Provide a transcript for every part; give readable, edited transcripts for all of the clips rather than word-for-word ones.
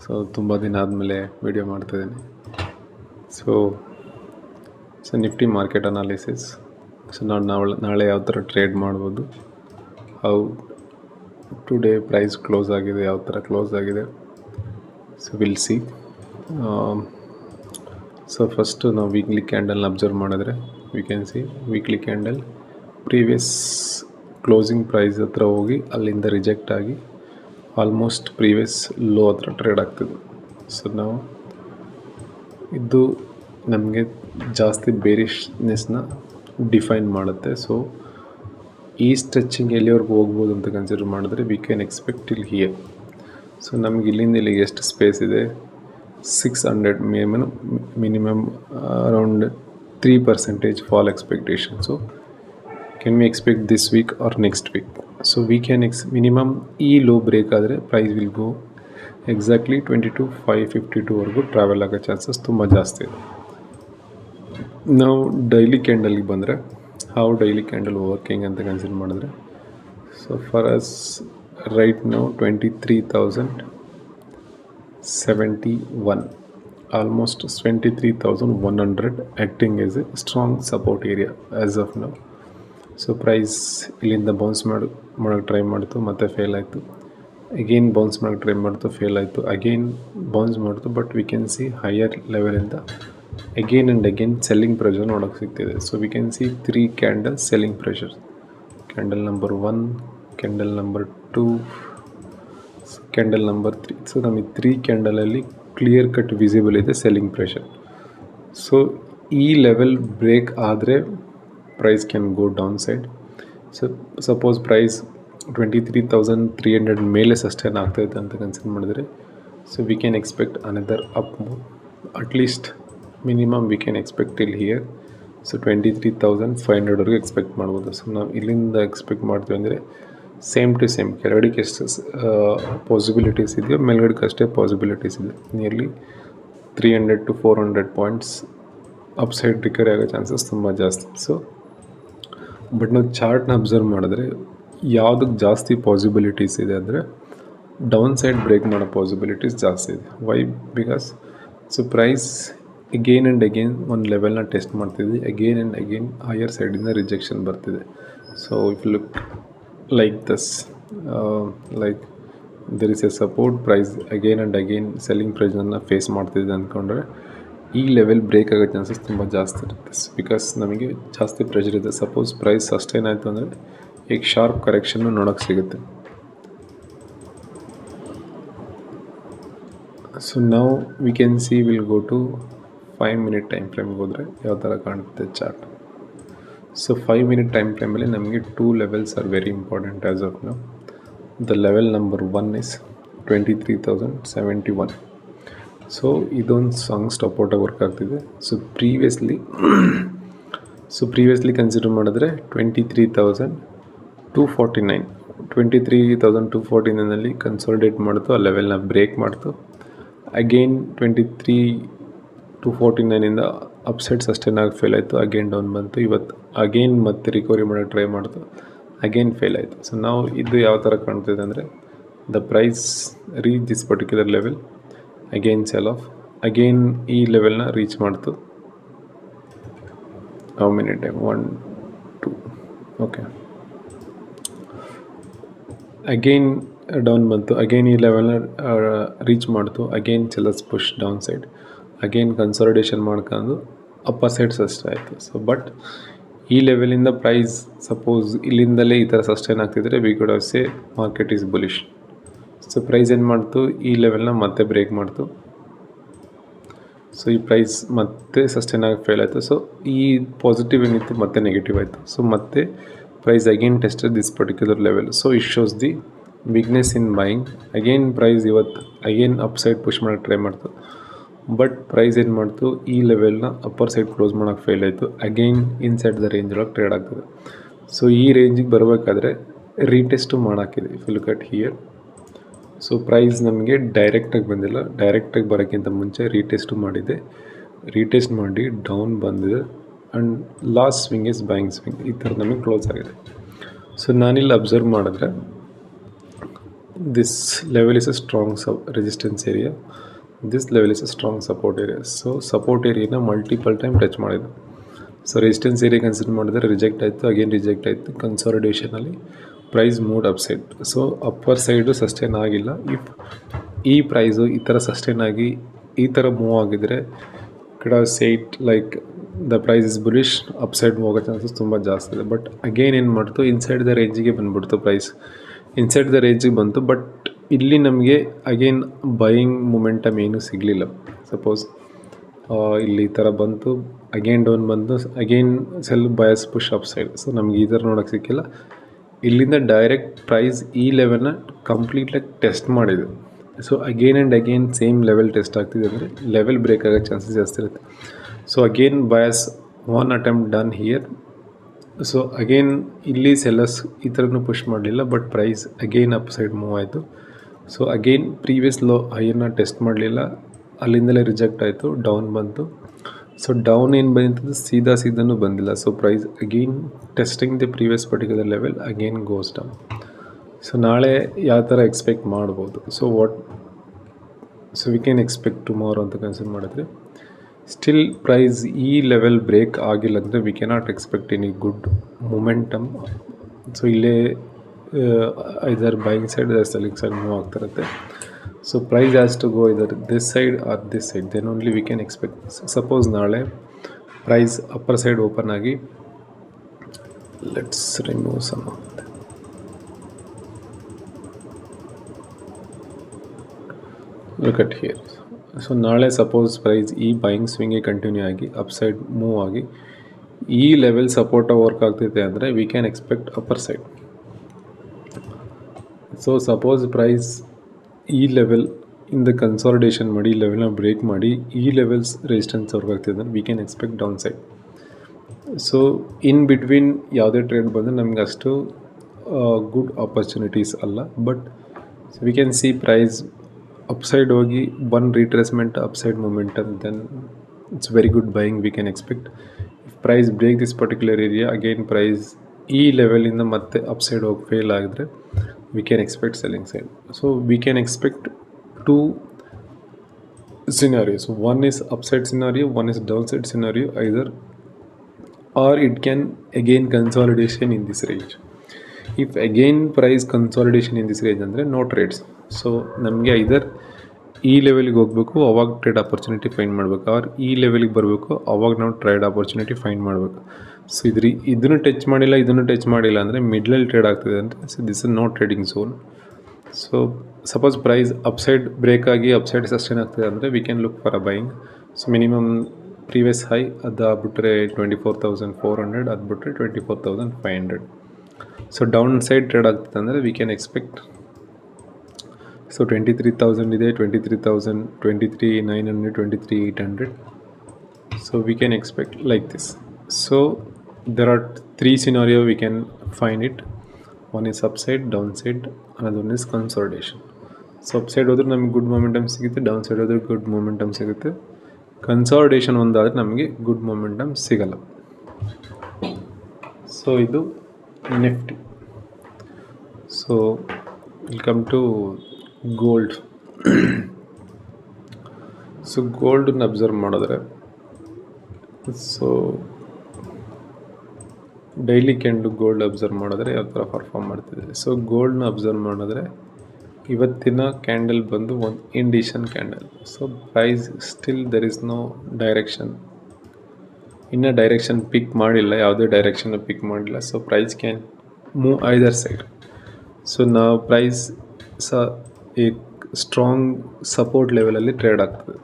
So ತುಂಬ ದಿನ ಆದಮೇಲೆ ವಿಡಿಯೋ ಮಾಡ್ತಾಯಿದ್ದೀನಿ. So Nifty market analysis. So ನಾಳೆ ಯಾವ ಥರ ಟ್ರೇಡ್ ಮಾಡ್ಬೋದು, ಹೌ ಟುಡೇ ಪ್ರೈಸ್ ಕ್ಲೋಸ್ ಆಗಿದೆ, ಯಾವ ಥರ ಕ್ಲೋಸ್ ಆಗಿದೆ, so will see. So first ನಾವು ವೀಕ್ಲಿ ಕ್ಯಾಂಡಲ್ನ ಅಬ್ಸರ್ವ್ ಮಾಡಿದ್ರೆ we can see weekly candle previous closing price ಹತ್ರ ಹೋಗಿ ಅಲ್ಲಿಂದ ರಿಜೆಕ್ಟ್ ಆಗಿ ಆಲ್ಮೋಸ್ಟ್ ಪ್ರೀವಿಯಸ್ ಲೋ ಹತ್ರ ಟ್ರೇಡ್ ಆಗ್ತದೆ. ಸೊ ನಾವು ಇದು ನಮಗೆ ಜಾಸ್ತಿ ಬೇರಿಶ್ನೆಸ್ನ ಡಿಫೈನ್ ಮಾಡುತ್ತೆ. ಸೊ ಈ ಸ್ಟ್ರೆಚಿಂಗ್ ಎಲ್ಲಿವರೆಗೂ ಹೋಗ್ಬೋದು ಅಂತ ಕನ್ಸಿಡರ್ ಮಾಡಿದ್ರೆ we can expect till here. So ನಮ್ಗೆ ಇಲ್ಲಿಂದ ಇಲ್ಲಿಗೆ ಎಷ್ಟು ಸ್ಪೇಸ್ ಇದೆ, 600 minimum around 3% fall expectation. So can we expect this week or next week? So we can minimum ಈ ಲೋ ಬ್ರೇಕ್ ಆದರೆ ಪ್ರೈಸ್ ವಿಲ್ ಗೋ ಎಕ್ಸಾಕ್ಟ್ಲಿ 22,552ವರೆಗೂ travel ಆಗೋ chances ತುಂಬ ಜಾಸ್ತಿ ಇದೆ. ನಾವು ಡೈಲಿ ಕ್ಯಾಂಡಲ್ಗೆ ಬಂದರೆ ಹೌ ಡೈಲಿ ಕ್ಯಾಂಡಲ್ ವರ್ಕಿಂಗ್ ಅಂತ ಕನ್ಸಿಡರ್ ಮಾಡಿದ್ರೆ, so for us right now 23,071, almost 23,100 acting as a strong support area as of now. So price ಇಲ್ಲಿಂದ ಬೌನ್ಸ್ ಮಾಡೋಕ್ಕೆ ಟ್ರೈ ಮಾಡ್ತು, ಮತ್ತೆ ಫೇಲ್ ಆಯಿತು. ಅಗೇನ್ ಬೌನ್ಸ್ ಮಾಡೋಕ್ಕೆ ಟ್ರೈ ಮಾಡ್ತು, ಫೇಲ್ ಆಯಿತು. ಅಗೇನ್ ಬೌನ್ಸ್ ಮಾಡ್ತು, but we can see higher ಲೆವೆಲಿಂದ again and again selling pressure ನೋಡೋಕ್ಕೆ ಸಿಗ್ತಿದೆ. So we can see 3 candle selling pressure. Candle number 1, candle number 2, candle number 3. So ನಮಗೆ 3 ಕ್ಯಾಂಡಲಲ್ಲಿ ಕ್ಲಿಯರ್ ಕಟ್ ವಿಸಿಬಲ್ ಇದೆ selling pressure. So ಈ level break ಆದರೆ price can go down side. So suppose price 23,300 ಮೇಲೆ sustain ಆಗ್ತಾಯಿದೆ ಅಂತ consider ಮಾಡಿದ್ರೆ, so we can expect another up move. At least minimum V can expect till here. So 23,500ವರೆಗೂ expect ಮಾಡ್ಬೋದು. So ನಾವು ಇಲ್ಲಿಂದ expect ಮಾಡ್ತೀವಿ ಅಂದರೆ ಸೇಮ್ ಟು ಸೇಮ್ ಕೆಳಗಡೆಗೆ ಎಷ್ಟು ಪಾಸಿಬಿಲಿಟೀಸ್ ಇದೆಯೋ ಮೇಲ್ಗಡೆಗೆ ಅಷ್ಟೇ ಪಾಸಿಬಿಲಿಟೀಸ್ ಇದೆ. Nearly 300 to 400 points upside recovery ಆಗೋ ಚಾನ್ಸಸ್ ತುಂಬ ಜಾಸ್ತಿ. ಸೊ ಬಟ್ ನಾವು ಚಾರ್ಟ್ನ ಅಬ್ಸರ್ವ್ ಮಾಡಿದ್ರೆ ಯಾವುದಕ್ಕೆ ಜಾಸ್ತಿ ಪಾಸಿಬಿಲಿಟೀಸ್ ಇದೆ ಅಂದರೆ ಡೌನ್ ಸೈಡ್ ಬ್ರೇಕ್ ಮಾಡೋ ಪಾಸಿಬಿಲಿಟೀಸ್ ಜಾಸ್ತಿ ಇದೆ. Why? Because so price again and again ಒಂದು ಲೆವೆಲ್ನ ಟೆಸ್ಟ್ ಮಾಡ್ತಿದ್ವಿ, ಅಗೇನ್ ಆ್ಯಂಡ್ ಅಗೇನ್ ಹೈಯರ್ ಸೈಡಿಂದ ರಿಜೆಕ್ಷನ್ ಬರ್ತಿದೆ. So if look like thus, like there is a support, price again and again selling ಪ್ರೈಸನ್ನು face ಮಾಡ್ತಿದೆ ಅಂದ್ಕೊಂಡ್ರೆ ಈ ಲೆವೆಲ್ ಬ್ರೇಕ್ ಆಗೋ ಚಾನ್ಸಸ್ ತುಂಬ ಜಾಸ್ತಿ ಇರುತ್ತೆ. ಬಿಕಾಸ್ ನಮಗೆ ಜಾಸ್ತಿ ಪ್ರೆಷರ್ ಇದೆ. ಸಪೋಸ್ ಪ್ರೈಸ್ ಸಸ್ಟೈನ್ ಆಯಿತು ಅಂದರೆ ಈಗ ಶಾರ್ಪ್ ಕರೆಕ್ಷನ್ನು ನೋಡೋಕ್ಕೆ ಸಿಗುತ್ತೆ. ಸೊ ನಾವು we can see will go to 5 minute time ಫ್ರೇಮ್ಗೆ ಹೋದರೆ ಯಾವ ಥರ ಕಾಣುತ್ತೆ ಚಾರ್ಟ್. ಸೊ 5 ಮಿನಿಟ್ ಟೈಮ್ ಫ್ರೇಮಲ್ಲಿ ನಮಗೆ 2 levels are very important as of now. The level number 1 is 23,071. So ಇದೊಂದು ಸಾಂಗ್ ಸ್ಟಾಪೌಟಾಗಿ ವರ್ಕ್ ಆಗ್ತಿದೆ. ಸೊ ಪ್ರೀವಿಯಸ್ಲಿ ಕನ್ಸಿಡರ್ ಮಾಡಿದ್ರೆ 23,249, 23,249ನಲ್ಲಿ ಕನ್ಸಾಲಿಡೇಟ್ ಮಾಡ್ತು, ಆ ಲೆವೆಲ್ನ ಬ್ರೇಕ್ ಮಾಡ್ತು. ಅಗೇನ್ 23,249ಇಂದ ಅಪ್ಸೈಡ್ ಸಸ್ಟೈನ್ ಆಗಿ ಫೇಲ್ ಆಯಿತು, ಅಗೇನ್ ಡೌನ್ ಬಂತು. ಇವತ್ತು ಅಗೇನ್ ಮತ್ತೆ ರಿಕವರಿ ಮಾಡೋಕ್ಕೆ ಟ್ರೈ ಮಾಡ್ತು, ಅಗೇನ್ ಫೇಲ್ ಆಯಿತು. ಸೊ ನಾವು ಇದು ಯಾವ ಥರ ಕಾಣ್ತಿದೆ ಅಂದರೆ the price reach this particular level, again sell off, again ಈ ಲೆವೆಲ್ನ ರೀಚ್ ಮಾಡ್ತು. How many time? 1 2 okay. Again down ಬಂತು, ಅಗೇನ್ ಈ ಲೆವೆಲ್ನ ರೀಚ್ ಮಾಡ್ತು, again sellers push down side, again consolidation ಮಾಡ್ಕೊಂಡು ಅಪ್ಪರ್ ಸೈಡ್ ಸಸ್ಟೈನ್ ಆಯಿತು. ಸೊ ಬಟ್ ಈ ಲೆವೆಲಿಂದ ಪ್ರೈಸ್ ಸಪೋಸ್ ಇಲ್ಲಿಂದಲೇ ಈ ಥರ ಸಸ್ಟೈನ್ ಆಗ್ತಿದ್ರೆ we could have say market is bullish. So price ಏನು ಮಾಡ್ತು, ಈ ಲೆವೆಲ್ನ ಮತ್ತೆ ಬ್ರೇಕ್ ಮಾಡ್ತು. ಸೊ ಈ ಪ್ರೈಸ್ ಮತ್ತೆ ಸಸ್ಟೈನ್ ಆಗಿ ಫೇಲ್ ಆಯಿತು. ಸೊ ಈ ಪಾಸಿಟಿವ್ ಏನಿತ್ತು ಮತ್ತೆ ನೆಗೆಟಿವ್ ಆಯಿತು. ಸೊ ಮತ್ತೆ price again tested this particular level. So it shows the weakness in buying. Again price ಇವತ್ತು ಅಗೇನ್ ಅಪ್ ಸೈಡ್ ಪುಷ್ ಮಾಡೋಕ್ಕೆ ಟ್ರೈ ಮಾಡ್ತು, ಬಟ್ ಪ್ರೈಸ್ ಏನು ಮಾಡ್ತು, ಈ ಲೆವೆಲ್ನ ಅಪ್ಪರ್ ಸೈಡ್ ಕ್ಲೋಸ್ ಮಾಡೋಕ್ಕೆ ಫೇಲ್ ಆಯಿತು. ಅಗೇನ್ ಇನ್ಸೈಡ್ ದ ರೇಂಜ್ ಒಳಗೆ ಟ್ರೇಡ್ ಆಗ್ತದೆ. ಸೊ ಈ ರೇಂಜಿಗೆ ಬರಬೇಕಾದ್ರೆ ರೀಟೆಸ್ಟು ಮಾಡೋಕ್ಕಿದೆ. If you look at here, so price ನಮಗೆ ಡೈರೆಕ್ಟಾಗಿ ಬಂದಿಲ್ಲ, ಡೈರೆಕ್ಟಾಗಿ ಬರೋಕ್ಕಿಂತ ಮುಂಚೆ ರೀಟೆಸ್ಟು ಮಾಡಿದೆ, ರೀಟೆಸ್ಟ್ ಮಾಡಿ ಡೌನ್ ಬಂದಿದೆ and last swing is buying swing, ಈ ಥರ ನಮಗೆ ಕ್ಲೋಸ್ ಆಗಿದೆ. ಸೊ ನಾನಿಲ್ಲಿ ಅಬ್ಸರ್ವ್ ಮಾಡಿದ್ರೆ this level is a strong resistance area, this level is a strong support area. So support area multiple time touch ಮಾಡಿದೆ. So resistance area consider ಮಾಡಿದ್ರೆ reject ಆಯಿತು, again reject ಆಯಿತು. ಕನ್ಸಾಲಿಡೇಷನಲ್ಲಿ price moved up side. So upper side sustain ಆಗಿಲ್ಲ. If ಈ price ಈ ಥರ sustain ಆಗಿ ಈ ಥರ ಮೂವ್ ಆಗಿದ್ರೆ ಕಡ ಸೈಟ್ like the price is bullish, up side move ಆಗೋ ಚಾನ್ಸಸ್ ತುಂಬ ಜಾಸ್ತಿ ಇದೆ. ಬಟ್ ಅಗೇನ್ ಏನು ಮಾಡ್ತು, ಇನ್ಸೈಡ್ ದ ರೇಂಜಿಗೆ ಬಂದುಬಿಡ್ತು ಪ್ರೈಸ್, ಇನ್ಸೈಡ್ ದ ರೇಂಜಿಗೆ ಬಂತು. ಬಟ್ ಇಲ್ಲಿ ನಮಗೆ ಅಗೇನ್ ಬೈಯಿಂಗ್ ಮೊಮೆಂಟಮ್ ಏನೂ ಸಿಗಲಿಲ್ಲ. ಸಪೋಸ್ ಇಲ್ಲಿ ಈ ಥರ ಬಂತು, ಅಗೇನ್ ಡೌನ್ ಬಂದು again sell buyers push up side. So ನಮ್ಗೆ ಈ ಥರ ನೋಡೋಕ್ಕೆ ಸಿಕ್ಕಿಲ್ಲ. ಇಲ್ಲಿಂದ ಡೈರೆಕ್ಟ್ ಪ್ರೈಸ್ ಈ ಲೆವೆಲ್ನ ಕಂಪ್ಲೀಟಾಗಿ ಟೆಸ್ಟ್ ಮಾಡಿದೆ. So again and again same level test ಆಗ್ತಿದೆ ಅಂದರೆ ಲೆವೆಲ್ ಬ್ರೇಕ್ ಆಗೋ ಚಾನ್ಸಸ್ ಜಾಸ್ತಿ ಇರುತ್ತೆ. So again buyers one attempt done here. So again ಇಲ್ಲಿ ಸೆಲ್ಲರ್ಸ್ ಈ ಥರನೂ ಪುಷ್ ಮಾಡಲಿಲ್ಲ, but price again up side move ಆಯಿತು. ಸೊ ಅಗೇನ್ ಪ್ರೀವಿಯಸ್ ಲೋ ಹೈಯನ್ನು ಟೆಸ್ಟ್ ಮಾಡಲಿಲ್ಲ, ಅಲ್ಲಿಂದಲೇ ರಿಜೆಕ್ಟ್ ಆಯಿತು, ಡೌನ್ ಬಂತು. ಸೊ ಡೌನ್ ಏನು ಬಂದಿದ್ದು ಸೀದಾನೂ ಬಂದಿಲ್ಲ. So price again testing the previous particular level again goes down. So ನಾಳೆ ಯಾವ ಥರ ಎಕ್ಸ್ಪೆಕ್ಟ್ ಮಾಡ್ಬೋದು? So we can expect tomorrow ಅಂತ ಕನ್ಸಿಡರ್ ಮಾಡಿದ್ರೆ ಸ್ಟಿಲ್ ಪ್ರೈಸ್ ಈ ಲೆವೆಲ್ ಬ್ರೇಕ್ ಆಗಿಲ್ಲ ಅಂದರೆ we cannot expect any good momentum. So ಇಲ್ಲೇ either buying side selling side move ಆಗ್ತಿರುತ್ತೆ. So price has to go either this side or this side, then only we can expect. Suppose ನಾಳೆ price upper side open ಆಗಿ, let's remove some of that. Look at here. So ನಾಳೆ suppose price ಈ buying ಸ್ವಿಂಗಿಗೆ continue ಆಗಿ up side move ಆಗಿ ಈ level support work ಆಗ್ತಿದೆ ಅಂದರೆ we can expect upper side. So suppose price ಈ ಲೆವೆಲ್ ಇಂದ ಕನ್ಸಾಲಿಡೇಷನ್ ಮಾಡಿ ಈ ಲೆವೆಲ್ನ ಬ್ರೇಕ್ ಮಾಡಿ ಈ ಲೆವೆಲ್ಸ್ ರೆಸಿಸ್ಟೆನ್ಸ್ ವರ್ಕ್ ಆಗ್ತಿದೆ ಅಂದರೆ we can expect down side. So in between ಯಾವುದೇ ಟ್ರೇಡ್ ಬಂದರೆ ನಮ್ಗೆ ಅಷ್ಟು ಗುಡ್ ಆಪರ್ಚುನಿಟೀಸ್ ಅಲ್ಲ. But we can see price upside ಹೋಗಿ one retracement upside momentum, then it's very good buying we can expect. If price break this particular area again price ಈ ಲೆವೆಲಿಂದ ಮತ್ತೆ upside ಹೋಗಿ ಫೇಲ್ ಆಗಿದ್ರೆ we can expect selling side. So we can expect two scenarios. One is upside scenario, one is downside scenario either, or it can again consolidation in this range. If again price consolidation in this range ಅಂದರೆ no trades. So ನಮಗೆ either ಈ ಲೆವೆಲಿಗೆ ಹೋಗಬೇಕು ಅವಾಗ trade opportunity find ಮಾಡಬೇಕು, or ಈ ಲೆವೆಲಿಗೆ ಬರಬೇಕು ಅವಾಗ ನಾವು ಟ್ರೇಡ್ ಆಪರ್ಚುನಿಟಿ ಫೈಂಡ್ ಮಾಡಬೇಕು. ಸೊ ಇದನ್ನು ಟಚ್ ಮಾಡಿಲ್ಲ ಇದನ್ನು ಟಚ್ ಮಾಡಿಲ್ಲ ಅಂದರೆ ಮಿಡ್ಲಲ್ಲಿ ಟ್ರೇಡ್ ಆಗ್ತಿದೆ ಅಂದರೆ so this is no trading zone. So suppose price upside break ಆಗಿ ಅಪ್ಸೈಡ್ ಸಸ್ಟೈನ್ ಆಗ್ತಿದೆ ಅಂದರೆ we can look for a buying. So minimum previous high ಅದು ಆಗ್ಬಿಟ್ರೆ 24,400, ಅದು ಬಿಟ್ಟರೆ 24,500. ಸೊ ಡೌನ್ ಸೈಡ್ ಟ್ರೇಡ್ ಆಗ್ತಿದೆ ಅಂದರೆ ವಿ ಕ್ಯಾನ್ ಎಕ್ಸ್ಪೆಕ್ಟ್. ಸೊ 23,000 ಇದೆ, 23,000, 23,900, 23,800. So we can expect like this. So there are three scenario we can find it. One is upside, downside, another one is consolidation. So upside ಹೋದ್ರೆ ನಮಗೆ good momentum ಸಿಗುತ್ತೆ, down side ಹೋದ್ರೆ good momentum ಸಿಗುತ್ತೆ. Consolidation ಒಂದಾದರೆ ನಮಗೆ good momentum ಸಿಗಲ್ಲ. ಸೊ ಇದು Nifty. So welcome to gold. So ಗೋಲ್ಡನ್ನ ಅಬ್ಸರ್ವ್ ಮಾಡಿದ್ರೆ so daily candle gold observe ಮಾಡಿದ್ರೆ ಯಾವ ಥರ ಪರ್ಫಾರ್ಮ್ ಮಾಡ್ತಿದೆ. ಸೊ ಗೋಲ್ಡ್ನ ಅಬ್ಸರ್ವ್ ಮಾಡಿದ್ರೆ ಇವತ್ತಿನ ಕ್ಯಾಂಡಲ್ ಬಂದು ಒಂದು indecision candle. So price still there is no direction, ಇನ್ನೂ ಡೈರೆಕ್ಷನ್ ಪಿಕ್ ಮಾಡಿಲ್ಲ, ಯಾವುದೇ ಡೈರೆಕ್ಷನ್ ಪಿಕ್ ಮಾಡಿಲ್ಲ. So price can move either side. So ನಾವು ಪ್ರೈಸ್ ಈ ಸ್ಟ್ರಾಂಗ್ ಸಪೋರ್ಟ್ ಲೆವೆಲಲ್ಲಿ ಟ್ರೇಡ್ ಆಗ್ತದೆ,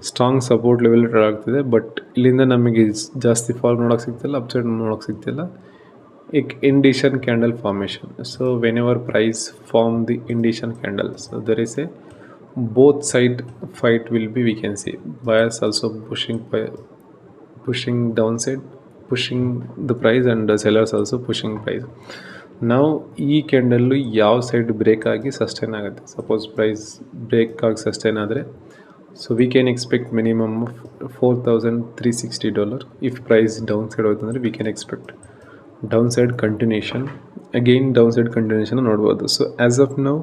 ಸ್ಟ್ರಾಂಗ್ ಸಪೋರ್ಟ್ ಲೆವೆಲ್ ಟ್ರೇಡ್ ಆಗ್ತಿದೆ. ಬಟ್ ಇಲ್ಲಿಂದ ನಮಗೆ ಜಾಸ್ತಿ ಫಾಲ್ ನೋಡೋಕೆ ಸಿಗ್ತಿಲ್ಲ, ಅಪ್ಸೈಡ್ ನೋಡೋಕೆ ಸಿಗ್ತಿಲ್ಲ. Indecision candle formation. So whenever price form the indecision candle, so there is a both side fight will be, we can see buyers also pushing downside, pushing the price, and the sellers also pushing price. Now ಈ candle ಯಾವ side break ಆಗಿ sustain ಆಗುತ್ತೆ. Suppose price break ಆಗಿ sustain ಆದರೆ so we can expect minimum $4,360. If price down side ಹೋಯ್ತು ಅಂದರೆ we can expect down side continuation, again down side continuation ನೋಡ್ಬೋದು. So as of now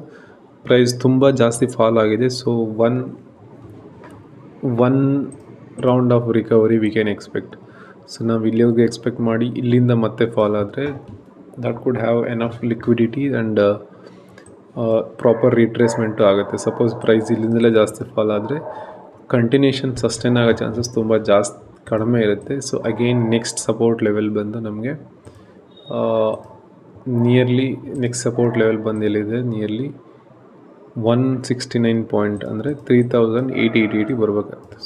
price ತುಂಬ ಜಾಸ್ತಿ fall ಆಗಿದೆ. So one round of recovery we can expect. So ನಾವು ಇಲ್ಲಿವರೆಗೂ expect ಮಾಡಿ ಇಲ್ಲಿಂದ ಮತ್ತೆ ಫಾಲ್ ಆದರೆ that could have enough liquidity and proper retracement ಆಗುತ್ತೆ. ಸಪೋಸ್ ಪ್ರೈಸ್ ಇಲ್ಲಿಂದಲೇ ಜಾಸ್ತಿ ಫಾಲ್ ಆದರೆ ಕಂಟಿನ್ಯೂಷನ್ ಸಸ್ಟೈನ್ ಆಗೋ ಚಾನ್ಸಸ್ ತುಂಬ ಜಾಸ್ತಿ ಕಡಿಮೆ ಇರುತ್ತೆ. So again next support level ಬಂದು ನಮಗೆ ನಿಯರ್ಲಿ ನೆಕ್ಸ್ಟ್ ಸಪೋರ್ಟ್ ಲೆವೆಲ್ ಬಂದು ಎಲ್ಲಿದೆ, ನಿಯರ್ಲಿ 169 ಪಾಯಿಂಟ್ ಅಂದರೆ 3880 ಬರಬೇಕಾಗುತ್ತೆ.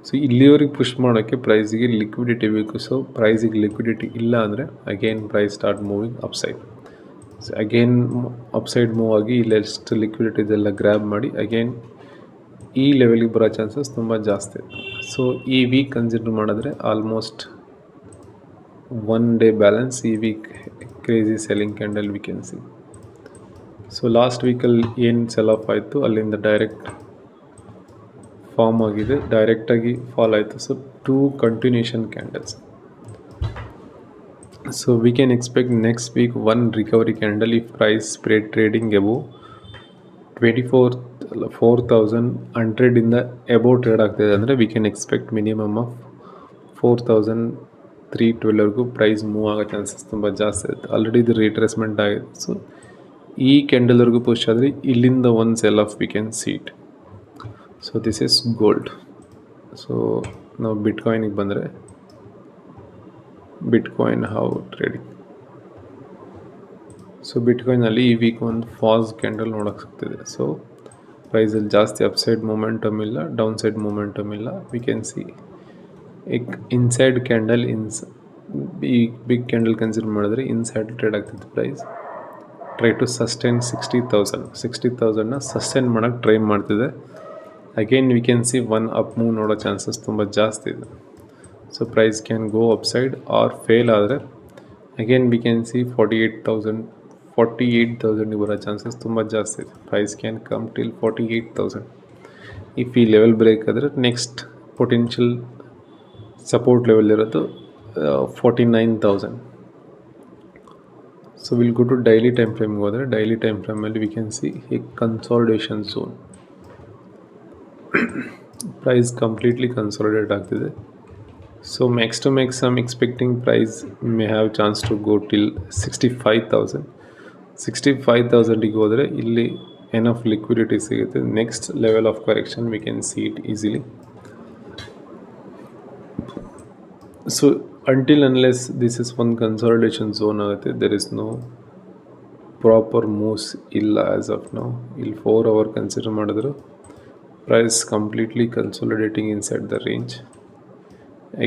ಸೊ ಇಲ್ಲಿವರೆಗೆ ಪುಷ್ ಮಾಡೋಕ್ಕೆ ಪ್ರೈಸಿಗೆ ಲಿಕ್ವಿಡಿಟಿ ಬೇಕು. ಸೊ ಪ್ರೈಸಿಗೆ ಲಿಕ್ವಿಡಿಟಿ ಇಲ್ಲ ಅಂದರೆ again price start moving upside. So again upside move ಆಗಿ ಇಲ್ಲೆಷ್ಟು ಲಿಕ್ವಿಡಿಟಿ ಇದೆಲ್ಲ ಗ್ರ್ಯಾಬ್ ಮಾಡಿ ಅಗೇನ್ ಈ ಲೆವೆಲಿಗೆ ಬರೋ ಚಾನ್ಸಸ್ ತುಂಬ ಜಾಸ್ತಿ. ಸೊ ಈ ವೀಕ್ ಕನ್ಸಿಡರ್ ಮಾಡಿದ್ರೆ ಆಲ್ಮೋಸ್ಟ್ 1 ಡೇ ಬ್ಯಾಲೆನ್ಸ್. ಈ week crazy selling candle we can see. So last ವೀಕಲ್ಲಿ ಏನು ಸೆಲ್ ಆಫ್ ಆಯಿತು ಅಲ್ಲಿಂದ ಡೈರೆಕ್ಟ್ ಫಾರ್ಮ್ ಆಗಿದೆ, ಡೈರೆಕ್ಟಾಗಿ ಫಾಲ್ ಆಯಿತು. So 2 continuation candles. So we can expect next week 1 recovery candle if price spread trading above 4,100 ಇಂದ above trade ಆಗ್ತಾಯಿದೆ ಅಂದರೆ we can expect minimum of 4,312ವರೆಗೂ ಪ್ರೈಸ್ ಮೂವ್ ಆಗೋ ಚಾನ್ಸಸ್ ತುಂಬ ಜಾಸ್ತಿ ಇರುತ್ತೆ. ಆಲ್ರೆಡಿ ಇದು ರಿಟ್ರೇಸ್ಮೆಂಟ್ ಆಗಿದೆ. ಸೊ ಈ ಕ್ಯಾಂಡಲ್ವರೆಗೂ ಪುಷ್ ಆದರೆ ಇಲ್ಲಿಂದ ಒಂದು cell of V can see it. So this is gold. So ನಾವು ಬಿಟ್ಕಾಯಿನಿಗೆ ಬಂದರೆ ಬಿಟ್ಕಾಯಿನ್ ಹೌ ಟ್ರೇಡಿಂಗ್. ಸೊ ಬಿಟ್ಕಾಯಿನಲ್ಲಿ ಈ ವೀಕ್ ಒಂದು ಫಾಸ್ ಕ್ಯಾಂಡಲ್ ನೋಡೋಕ್ಕೆ ಸಿಗ್ತಿದೆ. ಸೊ ಪ್ರೈಸಲ್ಲಿ ಜಾಸ್ತಿ ಅಪ್ಸೈಡ್ ಮೂಮೆಂಟಮ್ ಇಲ್ಲ, ಡೌನ್ ಸೈಡ್ ಮೂಮೆಂಟಮ್ ಇಲ್ಲ. We can see inside candle ಈ ಬಿಗ್ ಕ್ಯಾಂಡಲ್ ಕನ್ಸಿಡರ್ ಮಾಡಿದ್ರೆ ಇನ್ಸೈಡ್ ಟ್ರೇಡ್ ಆಗ್ತಿತ್ತು. ಪ್ರೈಸ್ ಟ್ರೈ ಟು ಸಸ್ಟೈನ್ 60,000ನ ಸಸ್ಟೈನ್ ಮಾಡೋಕ್ಕೆ ಟ್ರೈ ಮಾಡ್ತಿದೆ. Again we can see 1 up move ನೋಡೋ ಚಾನ್ಸಸ್ ತುಂಬ ಜಾಸ್ತಿ ಇದೆ. So price can go upside or fail ಆದರೆ ಅಗೇನ್ ವಿ ಕ್ಯಾನ್ ಸಿ 48,000ಗೆ ಬರೋ ಚಾನ್ಸಸ್ ತುಂಬ ಜಾಸ್ತಿ ಇದೆ. Price can come till 48,000. If ಈ ಲೆವೆಲ್ ಬ್ರೇಕ್ ಆದರೆ ನೆಕ್ಸ್ಟ್ ಪೊಟೆನ್ಷಿಯಲ್ ಸಪೋರ್ಟ್ ಲೆವೆಲ್ ಇರೋದು 49,000. So will go to daily time ಫ್ರೇಮ್ಗೆ ಹೋದರೆ ಡೈಲಿ ಟೈಮ್ ಫ್ರೇಮಲ್ಲಿ we can see a consolidation zone. Price completely consolidate ಆಗ್ತಿದೆ. So max to max I am expecting price may have chance to go till 65,000. 65,000ಗೆ ಹೋದರೆ ಇಲ್ಲಿ enough liquidity ಸಿಗುತ್ತೆ. Next level of correction we can see it easily. So until unless this is one consolidation zone ಆಗುತ್ತೆ, there is no proper moves ಇಲ್ಲ as of now. ಇಲ್ಲಿ 4 hour consider ಮಾಡಿದ್ರು price completely consolidating inside the range.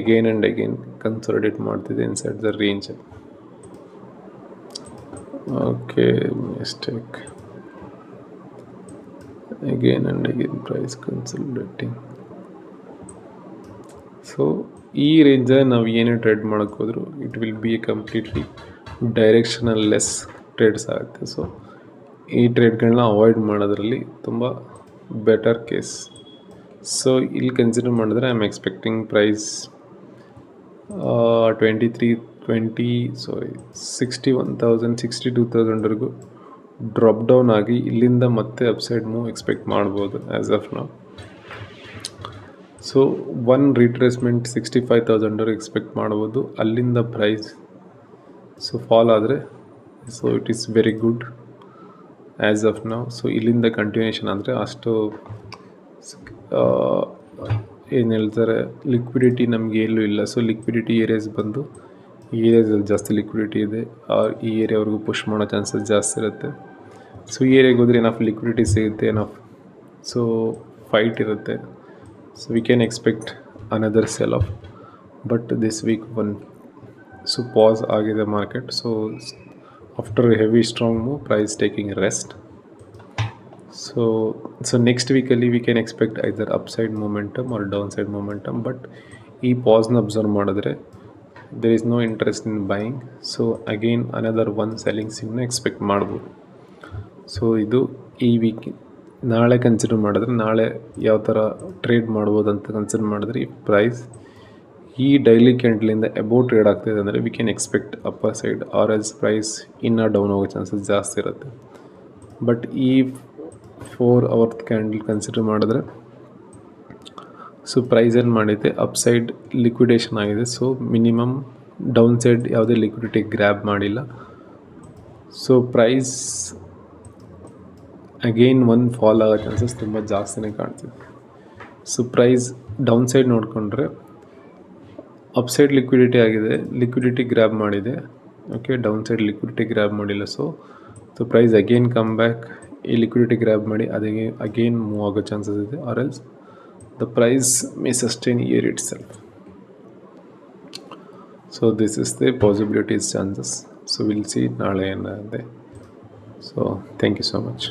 Again and again consolidate ಮಾಡ್ತಿದೆ inside the range. Okay, mistake. Again and again price consolidating. So ಈ ರೇಂಜಲ್ಲಿ ನಾವು ಏನೇ trade ಮಾಡೋಕ್ಕೆ ಹೋದರೂ it will be a completely directional less trades ಆಗುತ್ತೆ. So ಈ ಟ್ರೇಡ್ಗಳನ್ನ ಅವಾಯ್ಡ್ ಮಾಡೋದ್ರಲ್ಲಿ ತುಂಬ ಬೆಟರ್ ಕೇಸ್. ಸೊ ಇಲ್ಲಿ ಕನ್ಸಿಡರ್ ಮಾಡಿದ್ರೆ ಐ ಆಮ್ ಎಕ್ಸ್ಪೆಕ್ಟಿಂಗ್ ಪ್ರೈಸ್ 61,000 62,000ವರೆಗೂ ಡ್ರಾಪ್ ಡೌನ್ ಆಗಿ ಇಲ್ಲಿಂದ ಮತ್ತೆ ಅಪ್ಸೈಡ್ ಮೂವ್ ಎಕ್ಸ್ಪೆಕ್ಟ್ ಮಾಡ್ಬೋದು as of now. So 1 retracement 65,000ವರೆಗೆ ಎಕ್ಸ್ಪೆಕ್ಟ್ ಮಾಡ್ಬೋದು. ಅಲ್ಲಿಂದ ಪ್ರೈಸ್ ಸೊ ಫಾಲ್ ಆದರೆ so it is very good as of now. So ಇಲ್ಲಿಂದ ಕಂಟಿನ್ಯೂಷನ್ ಆದರೆ ಅಷ್ಟು ಏನು ಹೇಳ್ತಾರೆ ಲಿಕ್ವಿಡಿಟಿ ನಮಗೆ ಎಲ್ಲೂ ಇಲ್ಲ. ಸೊ ಲಿಕ್ವಿಡಿಟಿ ಏರಿಯಾಸ್ ಬಂದು ಈ ಏರಿಯಾದಲ್ಲಿ ಜಾಸ್ತಿ ಲಿಕ್ವಿಡಿಟಿ ಇದೆ, ಈ ಏರಿಯಾವರೆಗೂ ಪುಷ್ ಮಾಡೋ ಚಾನ್ಸಸ್ ಜಾಸ್ತಿ ಇರುತ್ತೆ. ಸೊ ಈ ಏರಿಯಾಗೆ ಹೋದರೆ ಏನಫ್ ಲಿಕ್ವಿಡಿಟಿ ಸಿಗುತ್ತೆ, ಏನಫ್ ಸೊ ಫೈಟ್ ಇರುತ್ತೆ. So we can expect another sell off, but this week one so pause agide market. So after a heavy strong move, price taking rest. So next week ali we can expect either upside momentum or downside momentum, but ee pause na observe madidre there is no interest in buying. So again another one selling signal expect ಮಾಡಬಹುದು. So ಇದು ಈ weak ನಾಳೆ consider ಮಾಡಿದ್ರೆ ನಾಳೆ ಯಾವ ಥರ trade ಮಾಡ್ಬೋದು ಅಂತ ಕನ್ಸಿಡರ್ ಮಾಡಿದ್ರೆ ಈ ಪ್ರೈಸ್ ಈ ಡೈಲಿ ಕ್ಯಾಂಡಲಿಂದ ಅಬೌವ್ ಟ್ರೇಡ್ ಆಗ್ತಾಯಿದೆ ಅಂದರೆ we can expect upper side or ಎಸ್ ಪ್ರೈಸ್ ಇನ್ನೂ ಡೌನ್ ಹೋಗೋ ಚಾನ್ಸಸ್ ಜಾಸ್ತಿ ಇರುತ್ತೆ. ಬಟ್ ಈ 4 ಅವರ್ತ್ ಕ್ಯಾಂಡಲ್ ಕನ್ಸಿಡರ್ ಮಾಡಿದ್ರೆ ಸೊ ಪ್ರೈಸ್ ಏನು ಮಾಡಿದೆ ಅಪ್ಸೈಡ್ ಲಿಕ್ವಿಡೇಷನ್ ಆಗಿದೆ. ಸೊ ಮಿನಿಮಮ್ ಡೌನ್ ಸೈಡ್ ಯಾವುದೇ ಲಿಕ್ವಿಡಿಟಿ ಗ್ರ್ಯಾಬ್ ಮಾಡಿಲ್ಲ. ಸೊ ಪ್ರೈಸ್ ಅಗೈನ್ ಒಂದು ಫಾಲ್ ಆಗೋ ಚಾನ್ಸಸ್ ತುಂಬ ಜಾಸ್ತಿನೇ ಕಾಣ್ತಿದೆ. ಸೊ ಪ್ರೈಸ್ ಡೌನ್ ಸೈಡ್ ನೋಡಿಕೊಂಡ್ರೆ ಅಪ್ಸೈಡ್ ಲಿಕ್ವಿಡಿಟಿ ಆಗಿದೆ, ಲಿಕ್ವಿಡಿಟಿ ಗ್ರ್ಯಾಬ್ ಮಾಡಿದೆ. Okay, down side liquidity grab ಮಾಡಿಲ್ಲ. So price again come back ಈ ಲಿಕ್ವಿಡಿಟಿ ಗ್ರ್ಯಾಬ್ ಮಾಡಿ ಅದೇ ಅಗೈನ್ ಮೂವ್ ಆಗೋ ಚಾನ್ಸಸ್ ಇದೆ. Or else the price may sustain here itself. So this is the possibilities chances. So will see ನಾಳೆ ಏನಾಗಿದೆ. So thank you so much.